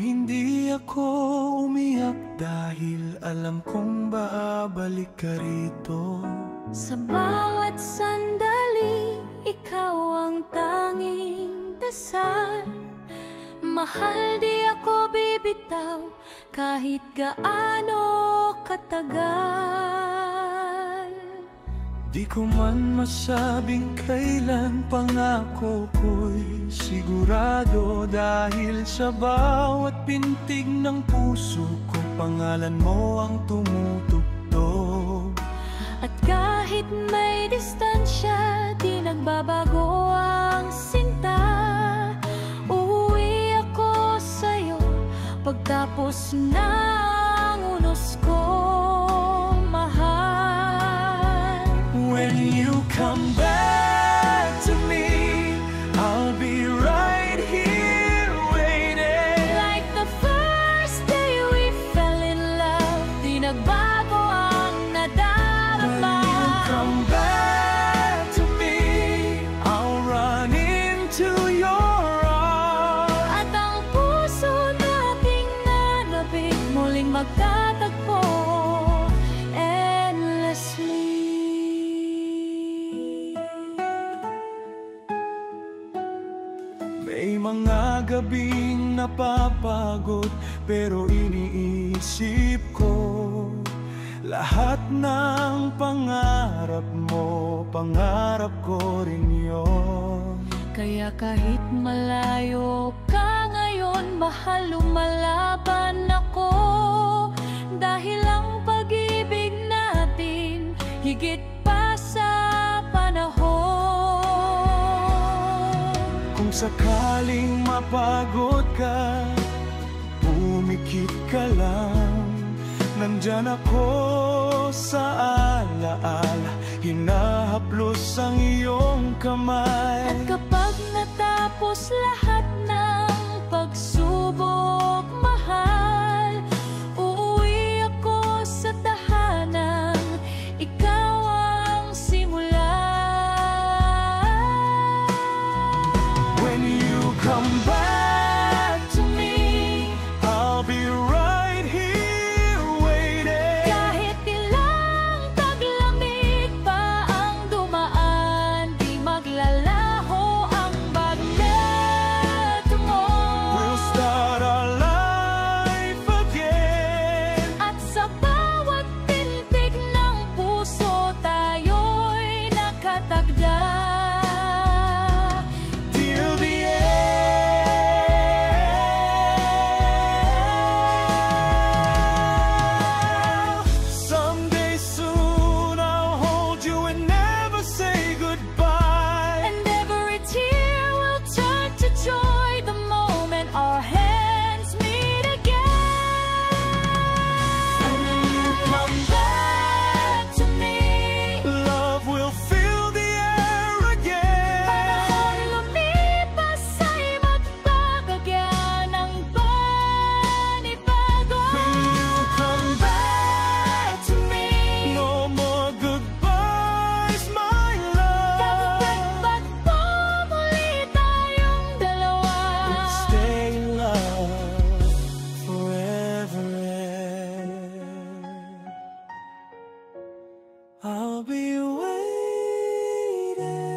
hindi ako umiyak dahil alam kong babalik ka rito. Sa bawat sandali, ikaw ang tanging dasal. Mahal, di ako bibitaw kahit gaano katagal. Di ko man masabing kailan pangako ko'y sigurado, dahil sa bawat pintig ng puso ko pangalan mo ang tumutugtog. At kahit may distansya, di nagbabago ang sinta. Uuwi ako sa'yo pagtapos ng unos ko, mahal. When you come back to me, I'll be right here waiting. Like the first day we fell in love, di nagbago ang nadarama. When you come back to me, I'll run into your arms. At ang puso nating nanabik muling magtatagpo endlessly. May mga gabing napapagod pero iniisip ko lahat ng pangarap mo, pangarap ko rin yun. Kaya kahit malayo ka ngayon, mahal, lumalaban ako. Dahil ang pag-ibig natin higit pa sa panahon. Kung sakaling mapagod ka, pumikit ka lang. Nandyan ako sa alaala, hinahaplos ang iyong kamay. At kapag natapos lahat ng pagsubok, mahal, uuwi ako sa tahanan, ikaw ang simula. When you come back to me, I'll be right here waiting. Kahit ilang taglamig pa ang dumaan, di maglalaho ang bagnet mo. We'll start our life again. At sa bawat pintig ng puso, tayo'y nakatagda. Till the end. Someday soon I'll hold you and never say goodbye. And every tear will turn to joy the moment our hands meet again. And when you come back to me, Love will fill the air again. panahon lumipas ay magbabagyan ng panibago. When you come back to me, no more goodbyes, my love. Dapat po muli tayong dalawa. We'll stay in love forever. I'll be waiting.